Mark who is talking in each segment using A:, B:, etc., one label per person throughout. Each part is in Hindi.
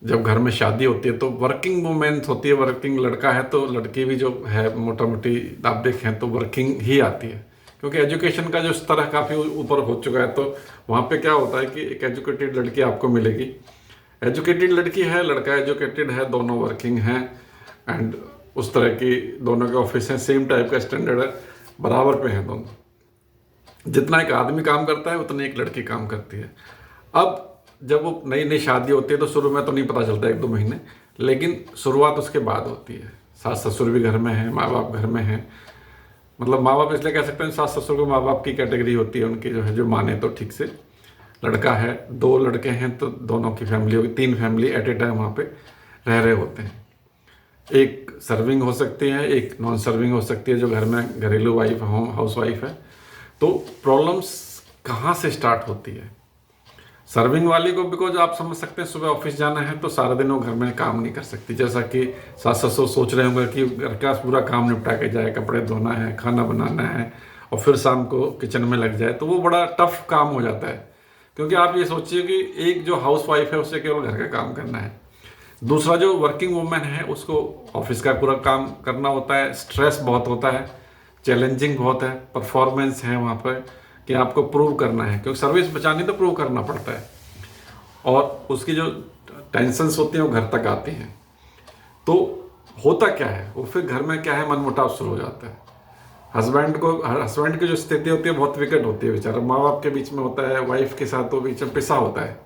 A: जब घर में शादी होती है तो वर्किंग वुमेन होती है, वर्किंग लड़का है तो लड़की भी जो है मोटा मोटी आप देखें तो वर्किंग ही आती है, क्योंकि एजुकेशन का जो स्तर है काफ़ी ऊपर हो चुका है। तो वहाँ पे क्या होता है कि एक एजुकेटेड लड़की आपको मिलेगी, एजुकेटेड लड़की है, लड़का एजुकेटेड है, दोनों वर्किंग हैं, एंड उस तरह की दोनों के ऑफिस हैं, सेम टाइप का स्टैंडर्ड है, बराबर पे हैं दोनों। जितना एक आदमी काम करता है उतनी एक लड़की काम करती है। अब जब वो नई नई शादी होती है तो शुरू में तो नहीं पता चलता, एक दो महीने, लेकिन शुरुआत उसके बाद होती है। सास ससुर भी घर में हैं, माँ बाप घर में हैं, मतलब माँ बाप इसलिए कह सकते हैं, सास ससुर को माँ बाप की कैटेगरी होती है उनकी, जो है जो माने तो ठीक से। लड़का है, दो लड़के हैं तो दोनों की फैमिली होगी, तीन फैमिली एट ए टाइम वहाँ पे रह रहे होते हैं। एक सर्विंग हो सकती है, एक नॉन सर्विंग हो सकती है, जो घर में घरेलू वाइफ होम हाउस वाइफ है। तो प्रॉब्लम्स कहाँ से स्टार्ट होती है? सर्विंग वाली को बिकॉज आप समझ सकते हैं, सुबह ऑफिस जाना है तो सारा दिन वो घर में काम नहीं कर सकती, जैसा कि सास ससुर सोच रहे होंगे कि घर का पूरा काम निपटा के जाए, कपड़े धोना है, खाना बनाना है, और फिर शाम को किचन में लग जाए, तो वो बड़ा टफ काम हो जाता है। क्योंकि आप ये सोचिए कि एक जो हाउस वाइफ है उसे केवल घर का काम करना है, दूसरा जो वर्किंग वुमेन है उसको ऑफिस का पूरा काम करना होता है, स्ट्रेस बहुत होता है, चैलेंजिंग बहुत है, परफॉर्मेंस है वहाँ पर कि आपको प्रूव करना है, क्योंकि सर्विस बचानी तो प्रूव करना पड़ता है, और उसकी जो टेंशन्स होती हैं वो घर तक आती हैं। तो होता क्या है, वो फिर घर में क्या है, मनमुटाव शुरू हो जाता है। हस्बैंड की जो स्थिति होती है बहुत विकट होती है, बेचारा माँ बाप के बीच में होता है, वाइफ के साथ वो बीच में पिसा होता है।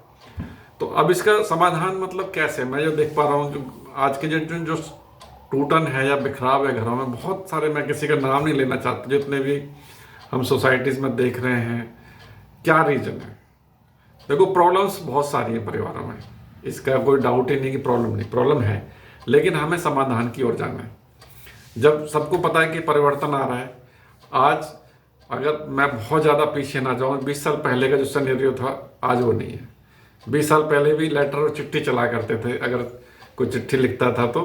A: तो अब इसका समाधान मतलब कैसे, मैं जो देख पा रहा हूँ, जो आज के जनरेशन जो टूटन है या बिखराव है घरों में, बहुत सारे, मैं किसी का नाम नहीं लेना चाहता, जितने भी हम सोसाइटीज़ में देख रहे हैं, क्या रीज़न है? देखो, प्रॉब्लम्स बहुत सारी हैं परिवारों में, इसका कोई डाउट ही नहीं कि प्रॉब्लम है, लेकिन हमें समाधान की ओर जाना है। जब सबको पता है कि परिवर्तन आ रहा है, आज अगर मैं बहुत ज़्यादा पीछे ना जाऊँ, 20 साल पहले का जो सिनेरियो था आज वो नहीं है। 20 साल पहले भी लेटर और चिट्ठी चला करते थे, अगर कोई चिट्ठी लिखता था तो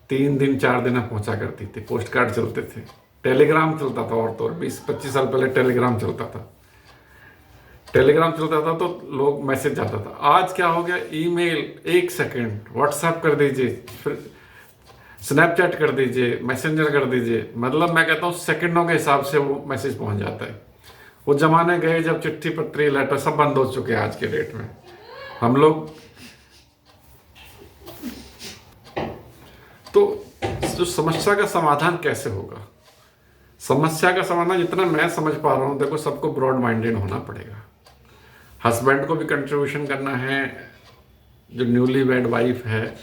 A: 3 दिन 4 दिन में पहुंचा करती थी, पोस्ट कार्ड चलते थे, टेलीग्राम चलता था, और तो 20-25 साल पहले टेलीग्राम चलता था। टेलीग्राम चलता था तो लोग मैसेज जाता था। आज क्या हो गया, ईमेल, 1 सेकंड, व्हाट्सएप कर दीजिए, फिर स्नैपचैट कर दीजिए, मैसेंजर कर दीजिए, मतलब मैं कहता हूँ सेकंडों के हिसाब से वो मैसेज पहुंच जाता है। वो जमाने गए जब चिट्ठी पत्री लेटर सब बंद हो चुके हैं आज के डेट में। हम लोग तो जो समस्या का समाधान कैसे होगा, समस्या का समाधान जितना मैं समझ पा रहा हूँ, देखो सबको ब्रॉड माइंडेड होना पड़ेगा। हस्बैंड को भी कंट्रीब्यूशन करना है, जो न्यूली वेड वाइफ है,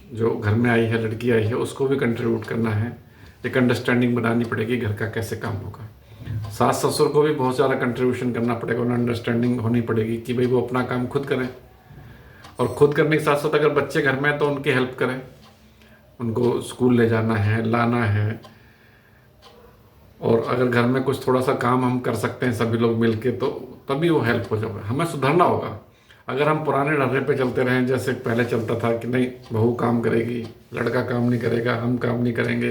A: जो घर में आई है, लड़की आई है, उसको भी कंट्रीब्यूट करना है, एक अंडरस्टैंडिंग बनानी पड़ेगी घर का कैसे काम होगा। सास ससुर को भी बहुत ज़्यादा कंट्रीब्यूशन करना पड़ेगा, उन्हें अंडरस्टैंडिंग होनी पड़ेगी कि भाई वो अपना काम खुद करें, और खुद करने के साथ साथ अगर बच्चे घर में हैं तो उनकी हेल्प करें, उनको स्कूल ले जाना है, लाना है, और अगर घर में कुछ थोड़ा सा काम हम कर सकते हैं सभी लोग मिलके तो तभी वो हेल्प हो जाएगा। हमें सुधरना होगा। अगर हम पुराने ढर्रे पे चलते रहें जैसे पहले चलता था कि नहीं बहू काम करेगी, लड़का काम नहीं करेगा, हम काम नहीं करेंगे,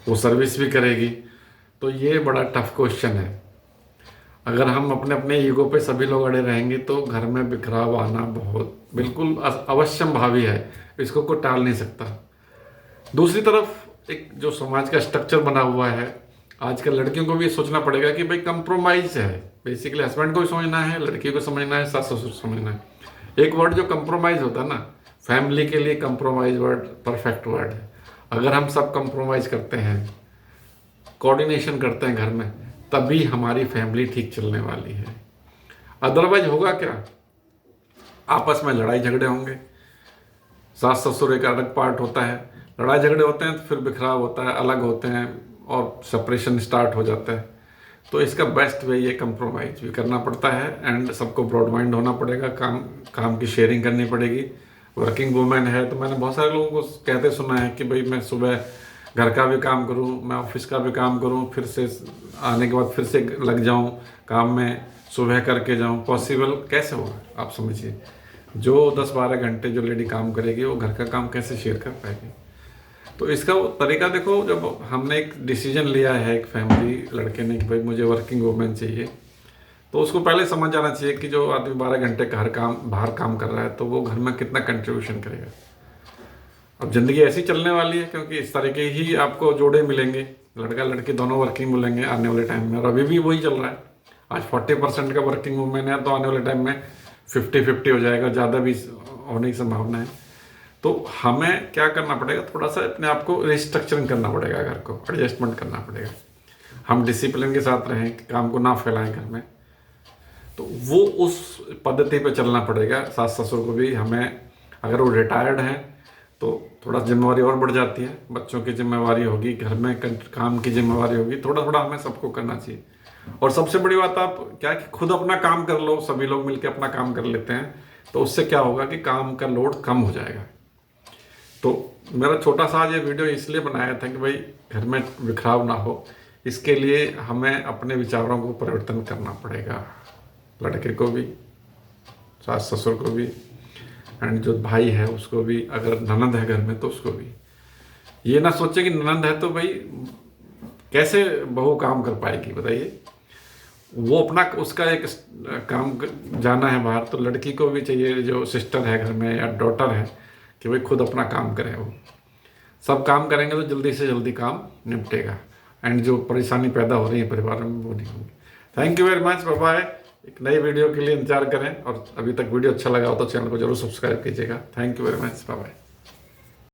A: वो सर्विस भी करेगी, तो ये बड़ा टफ क्वेश्चन है। अगर हम अपने अपने ईगो पे सभी लोग अड़े रहेंगे तो घर में बिखराव आना बहुत बिल्कुल अवश्यम भावी है, इसको कोई टाल नहीं सकता। दूसरी तरफ एक जो समाज का स्ट्रक्चर बना हुआ है, आजकल लड़कियों को भी सोचना पड़ेगा कि भाई कंप्रोमाइज है, बेसिकली हस्बैंड को भी समझना है, लड़की को समझना है, सास ससुर समझना है। एक वर्ड जो कंप्रोमाइज होता है ना, फैमिली के लिए कंप्रोमाइज वर्ड परफेक्ट वर्ड है। अगर हम सब कंप्रोमाइज करते हैं, कोऑर्डिनेशन करते हैं घर में, तभी हमारी फैमिली ठीक चलने वाली है। अदरवाइज होगा क्या, आपस में लड़ाई झगड़े होंगे, सास ससुर एक अलग पार्ट होता है, लड़ाई झगड़े होते हैं तो फिर बिखराव होता है, अलग होते हैं और सेपरेशन स्टार्ट हो जाता है। तो इसका बेस्ट वे ये कंप्रोमाइज भी करना पड़ता है, एंड सबको ब्रॉड माइंड होना पड़ेगा, काम की शेयरिंग करनी पड़ेगी। वर्किंग वुमेन है तो मैंने बहुत सारे लोगों को कहते सुना है कि भाई मैं सुबह घर का भी काम करूं, मैं ऑफिस का भी काम करूं, फिर से आने के बाद फिर से लग जाऊं काम में, सुबह करके जाऊं। पॉसिबल कैसे होगा आप समझिए, जो 10-12 घंटे जो लेडी काम करेगी वो घर का काम कैसे शेयर कर पाएगी? तो इसका वो तरीका देखो, जब हमने एक डिसीजन लिया है एक फैमिली लड़के ने कि भाई मुझे वर्किंग वुमेन चाहिए, तो उसको पहले समझ जाना चाहिए कि जो आदमी 12 घंटे बाहर काम कर रहा है तो वो घर में कितना कंट्रीब्यूशन करेगा। अब ज़िंदगी ऐसी चलने वाली है, क्योंकि इस तरीके ही आपको जोड़े मिलेंगे, लड़का लड़की दोनों वर्किंग मिलेंगे आने वाले टाइम में। और अभी भी वही चल रहा है। आज 40% का वर्किंग वुमेन है, तो आने वाले टाइम में 50-50 हो जाएगा, ज़्यादा भी होने की संभावना है। तो हमें क्या करना पड़ेगा, थोड़ा सा अपने आप को रिस्ट्रक्चरिंग करना पड़ेगा, घर को एडजस्टमेंट करना पड़ेगा। हम डिसिप्लिन के साथ रहें, काम को ना फैलाएं घर में, तो वो उस पद्धति पे चलना पड़ेगा। सास ससुर को भी हमें, अगर वो रिटायर्ड हैं तो थोड़ा जिम्मेवारी और बढ़ जाती है, बच्चों की जिम्मेवारी होगी, घर में काम की जिम्मेवारी होगी, थोड़ा थोड़ा हमें सबको करना चाहिए। और सबसे बड़ी बात आप क्या कि खुद अपना काम कर लो, सभी लोग मिलकर अपना काम कर लेते हैं, तो उससे क्या होगा कि काम का लोड कम हो जाएगा। तो मेरा छोटा सा आज ये वीडियो इसलिए बनाया था कि भाई घर में बिखराव ना हो, इसके लिए हमें अपने विचारों को परिवर्तन करना पड़ेगा, लड़के को भी, सास ससुर को भी, एंड जो भाई है उसको भी, अगर ननद है घर में तो उसको भी। ये ना सोचे कि ननद है तो भाई कैसे बहू काम कर पाएगी, बताइए। वो अपना उसका एक काम जाना है बाहर, तो लड़की को भी चाहिए, जो सिस्टर है घर में या डॉटर है, कि भाई खुद अपना काम करें। वो सब काम करेंगे तो जल्दी से जल्दी काम निपटेगा, एंड जो परेशानी पैदा हो रही है परिवार में वो नहीं होगी। Thank you very much, bye bye. एक नई वीडियो के लिए इंतजार करें, और अभी तक वीडियो अच्छा लगा हो तो चैनल को जरूर सब्सक्राइब कीजिएगा। Thank you very much, bye bye.